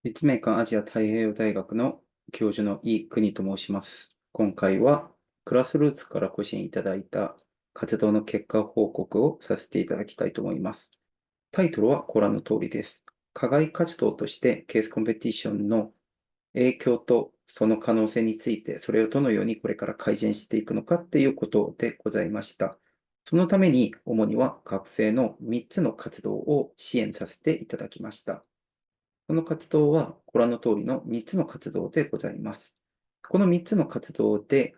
立命館アジア太平洋大学の教授の井邦と申します。今回はクラスルーツからご支援いただいた活動の結果報告をさせていただきたいと思います。タイトルはご覧の通りです。課外活動としてケースコンペティションの影響とその可能性について、それをどのようにこれから改善していくのかっていうことでございました。そのために主には学生の3つの活動を支援させていただきました。この活動はご覧の通りの3つの活動でございます。この3つの活動で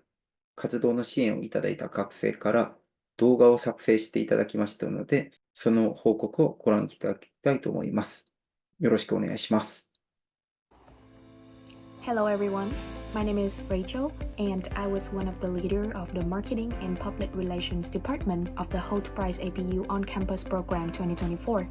活動の支援をいただいた学生から動画を作成していただきましたので、その報告をご覧いただきたいと思います。よろしくお願いします。Hello everyone, my name is Rachel and I was one of the leader of the Marketing and Public Relations Department of the Holt Prize APU On-Campus Program 2024.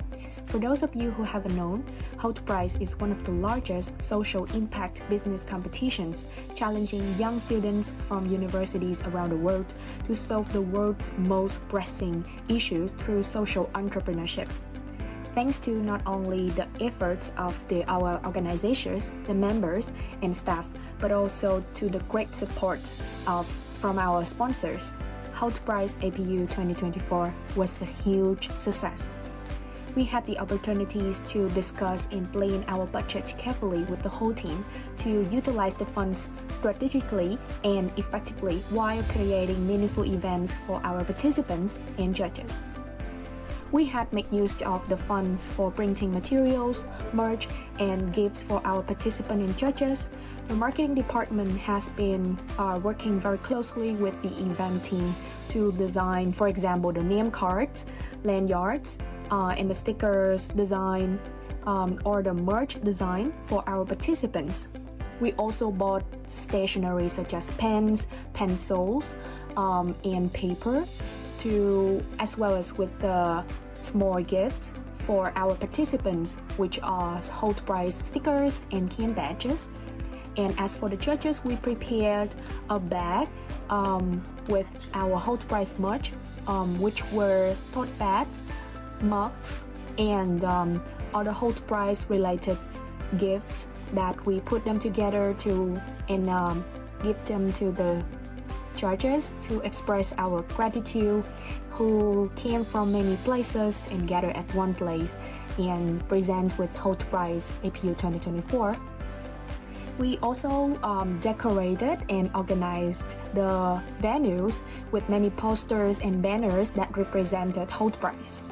For those of you who haven't known, Holt Prize is one of the largest social impact business competitions challenging young students from universities around the world to solve the world's most pressing issues through social entrepreneurship. Thanks to not only the efforts of our organizations, the members, and staff, but also to the great support from our sponsors, Holt Prize APU 2024 was a huge success. We had the opportunities to discuss and plan our budget carefully with the whole team to utilize the funds strategically and effectively while creating meaningful events for our participants and judges. We had made use of the funds for printing materials, merch, and gifts for our participants and judges. The marketing department has been working very closely with the event team to design, for example, the name cards, lanyards, and the stickers design, or the merch design for our participants. We also bought stationery such as pens, pencils, and paper, as well as with the small gifts for our participants, which are Holt Prize stickers and can badges. And as for the judges, we prepared a bag with our Holt Prize merch, which were tote bags, mugs, and other Holt Prize related gifts that we put them together and give them to the judges to express our gratitude, who came from many places and gathered at one place and present with Holt Prize APU 2024. We also decorated and organized the venues with many posters and banners that represented Holt Prize.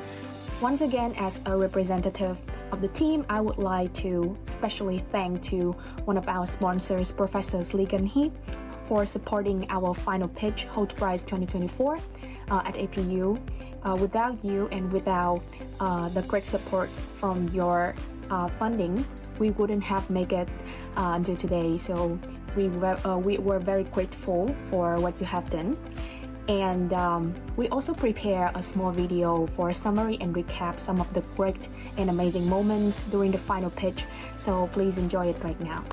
Once again, as a representative of the team, I would like to especially thank to one of our sponsors, Professor LEE Geunhee, for supporting our final pitch, Holt Prize 2024, at APU. Without you and without the great support from your funding, we wouldn't have made it until today. So we were very grateful for what you have done. And we also prepare a small video for summary and recap some of the great and amazing moments during the final pitch. So please enjoy it right now.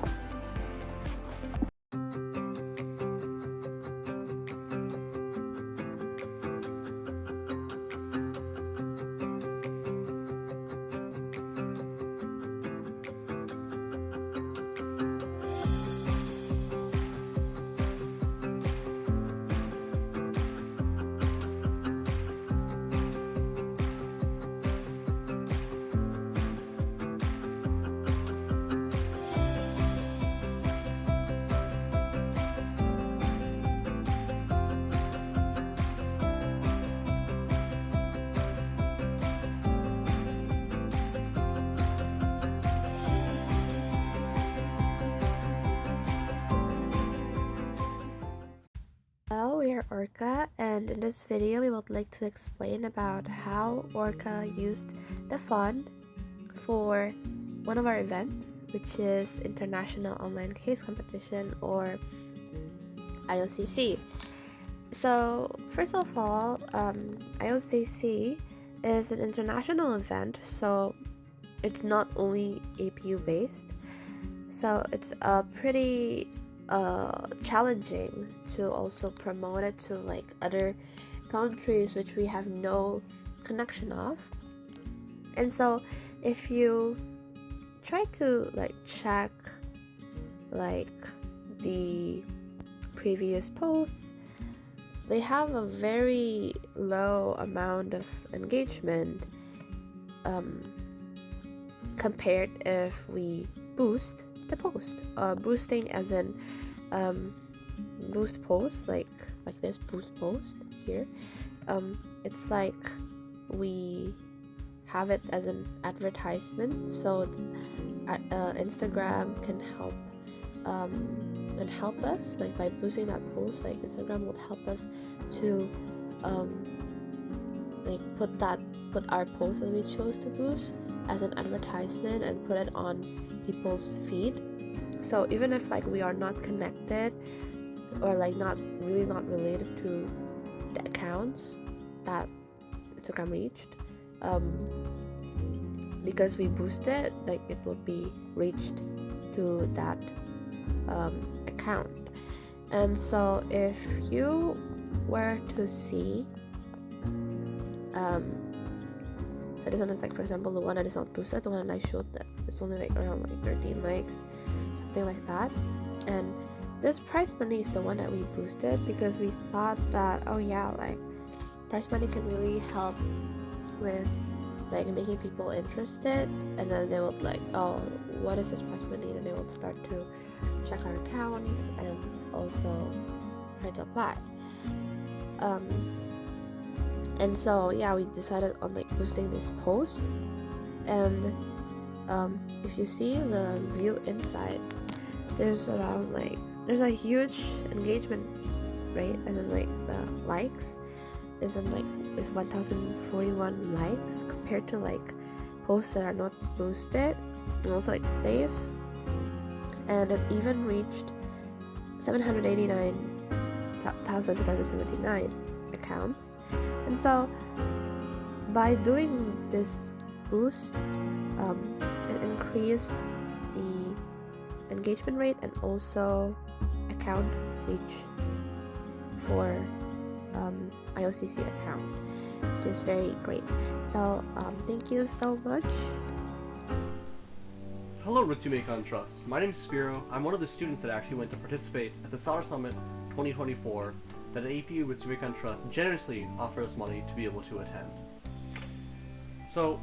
Hello, we are Orca, and in this video we would like to explain about how Orca used the fund for one of our events, which is International Online Case Competition, or IOCC. So first of all, IOCC is an international event, so it's not only APU based, so it's pretty challenging to also promote it to like other countries which we have no connection of. And so if you tried to like check like the previous posts. They have a very low amount of engagement compared if we boost the post. Boosting as in boost post, like this boost post here. It's like we have it as an advertisement, so Instagram can help us, like by boosting that post. Like Instagram would help us to like put our post that we chose to boost as an advertisement and put it on people's feed. So even if like we are not connected or like not related to the accounts that Instagram reached, because we boosted, like it will be reached to that account. And so if you were to see so this one is like, for example, the one that is not boosted, the one I showed, that it's only like around like 13 likes, something like that. And this prize money is the one that we boosted because we thought that, oh yeah, like prize money can really help with like making people interested, and then they would like, oh, what is this prize money? And they would start to check our account and also try to apply. And so yeah, we decided on like boosting this post. And if you see the view insights, there's around like, there's a huge engagement rate, as in like the likes is 1041 likes compared to like posts that are not boosted, and also like saves. And it even reached 789,279 accounts. And so by doing this boost, it increased the engagement rate and also account reach for IOCC account, which is very great. So thank you so much. Hello Ritsumeikan Trust. My name is Spiro. I'm one of the students that actually went to participate at the Solder Summit 2024 that the APU Ritsumeikan Trust generously offers money to be able to attend. So,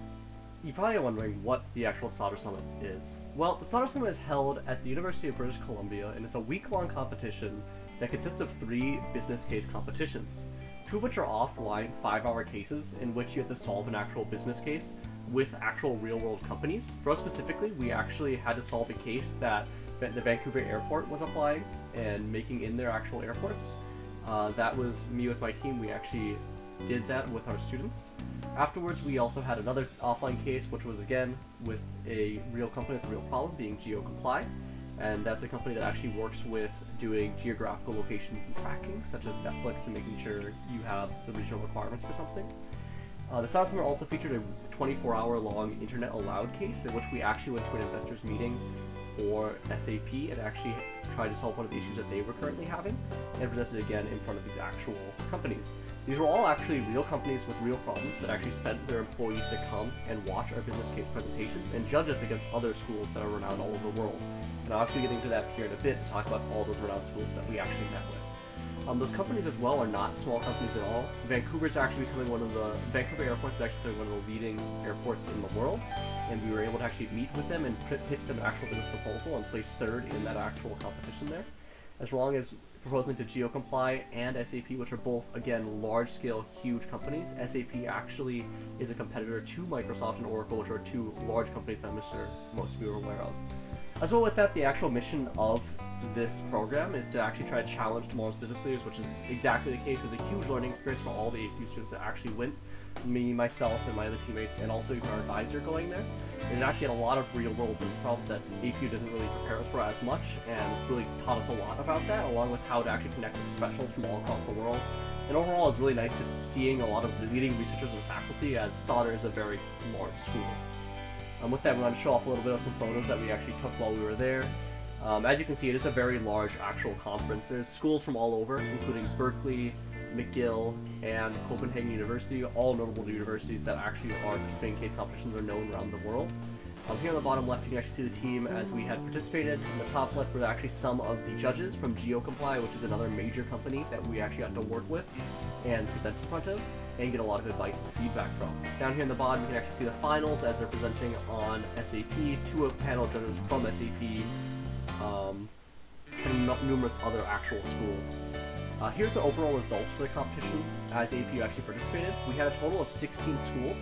you're probably wondering what the actual Solder Summit is. Well, the Solder Summit is held at the University of British Columbia, and it's a week-long competition that consists of 3 business case competitions, 2 of which are offline 5-hour cases in which you have to solve an actual business case with actual real-world companies. For us specifically, we actually had to solve a case that the Vancouver airport was applying and making in their actual airports. That was me with my team. We actually did that with our students. Afterwards, we also had another offline case, which was again with a real company with a real problem, being GeoComply, and that's a company that actually works with doing geographical locations and tracking, such as Netflix, and making sure you have the regional requirements for something. The Solder Summit also featured a 24-hour-long Internet Allowed case, in which we actually went to an investors meeting for SAP and actually tried to solve one of the issues that they were currently having, and presented again in front of these actual companies. These were all actually real companies with real problems that actually sent their employees to come and watch our business case presentations and judge us against other schools that are renowned all over the world. And I'll actually get into that here in a bit to talk about all those renowned schools that we actually met with. Those companies as well are not small companies at all. Vancouver Airport is actually becoming one of the leading airports in the world, and we were able to actually meet with them and pitch them an actual business proposal and place 3rd in that actual competition there, as long as proposing to GeoComply and SAP, which are both, again, large-scale, huge companies. SAP actually is a competitor to Microsoft and Oracle, which are 2 large companies that most of you are aware of. As well with that, the actual mission of this program is to actually try to challenge tomorrow's business leaders, which is exactly the case. It was a huge learning experience for all the APU students that actually went, me, myself, and my other teammates, and also even our advisor going there. And it actually had a lot of real-world business problems that APU doesn't really prepare us for as much, and really taught us a lot about that, along with how to actually connect with professionals from all across the world. And overall, it's really nice to seeing a lot of the leading researchers and faculty, as Solder is a very large school. With that, we're going to show off a little bit of some photos that we actually took while we were there. As you can see, it is a very large actual conference. There's schools from all over, including Berkeley, McGill, and Copenhagen University, all notable universities that actually are participating in case competitions are known around the world. Here on the bottom left, you can actually see the team as we had participated. In the top left were actually some of the judges from GeoComply, which is another major company that we actually got to work with and present in front of, and get a lot of advice and feedback from. Down here in the bottom, you can actually see the finals as they're presenting on SAP, 2 panel judges from SAP, and numerous other actual schools. Here's the overall results for the competition as APU actually participated. We had a total of 16 schools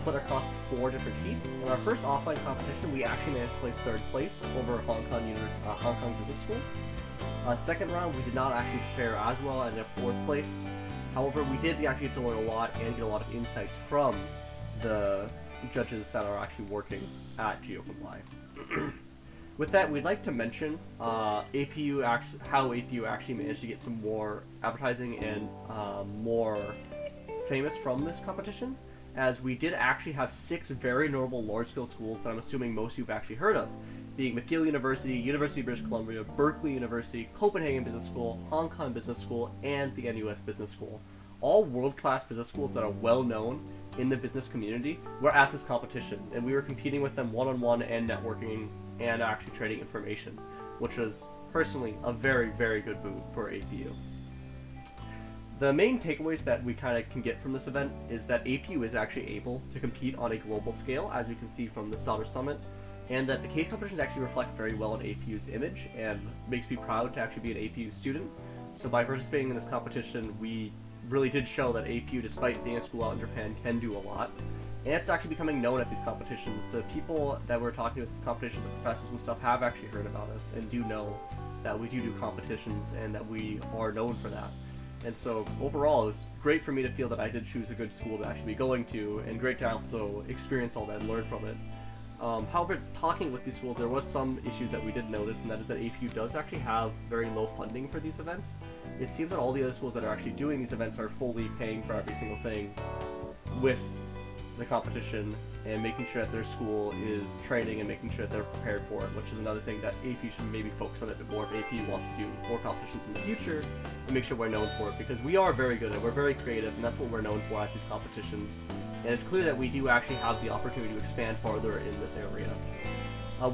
split across 4 different heats. In our first offline competition, we actually managed to place 3rd place over Hong Kong Business School. Second round, we did not actually fare as well and ended up 4th place. However, we did actually get to learn a lot and get a lot of insights from the judges that are actually working at GeoComply. With that, we'd like to mention how APU actually managed to get some more advertising and more famous from this competition, as we did actually have 6 very notable large-scale schools that I'm assuming most of you have actually heard of, being McGill University, University of British Columbia, Berkeley University, Copenhagen Business School, Hong Kong Business School, and the NUS Business School. All world-class business schools that are well-known in the business community were at this competition, and we were competing with them one-on-one and networking and actually trading information, which was personally a very, very good boon for APU. The main takeaways that we kind of can get from this event is that APU is actually able to compete on a global scale, as you can see from the Solder Summit, and that the case competitions actually reflect very well on APU's image and makes me proud to actually be an APU student. So by participating in this competition, we really did show that APU, despite being a school out in Japan, can do a lot. And it's actually becoming known at these competitions. The people that we're talking with, competitions, the professors and stuff, have actually heard about us and do know that we do competitions and that we are known for that. And so overall, it was great for me to feel that I did choose a good school to actually be going to, and great to also experience all that and learn from it. However, talking with these schools, there was some issues that we did notice, and that is that APU does actually have very low funding for these events. It seems that all the other schools that are actually doing these events are fully paying for every single thing with the competition and making sure that their school is training and making sure that they're prepared for it, which is another thing that APU should maybe focus on a bit more if APU wants to do more competitions in the future and make sure we're known for it, because we are very good and we're very creative, and that's what we're known for at these competitions. And it's clear that we do actually have the opportunity to expand farther in this area.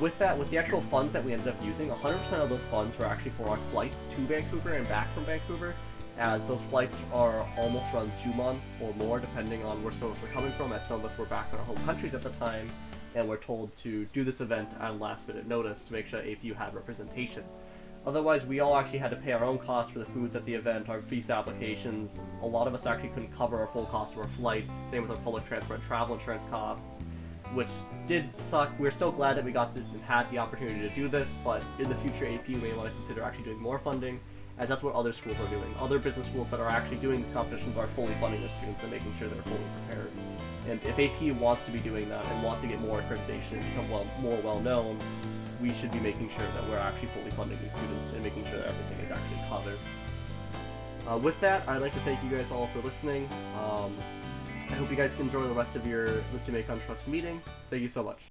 With that, with the actual funds that we ended up using, 100% of those funds were actually for our flights to Vancouver and back from Vancouver, as those flights are almost around 2 months or more, depending on where some of us were coming from, as some of us were back in our home countries at the time, and were told to do this event at last minute notice to make sure APU had representation. Otherwise, we all actually had to pay our own costs for the foods at the event, our visa applications. A lot of us actually couldn't cover our full costs of our flights, same with our public transport and travel insurance costs, which did suck. We're still glad that we got this and had the opportunity to do this, but in the future, APU may want to consider actually doing more funding, as that's what other schools are doing. Other business schools that are actually doing these competitions are fully funding their students and making sure they're fully prepared. And if APU wants to be doing that and wants to get more accreditation and become more well-known, we should be making sure that we're actually fully funding these students and making sure that everything is actually covered. With that, I'd like to thank you guys all for listening. I hope you guys can enjoy the rest of your Lithium Econ Trust meeting. Thank you so much.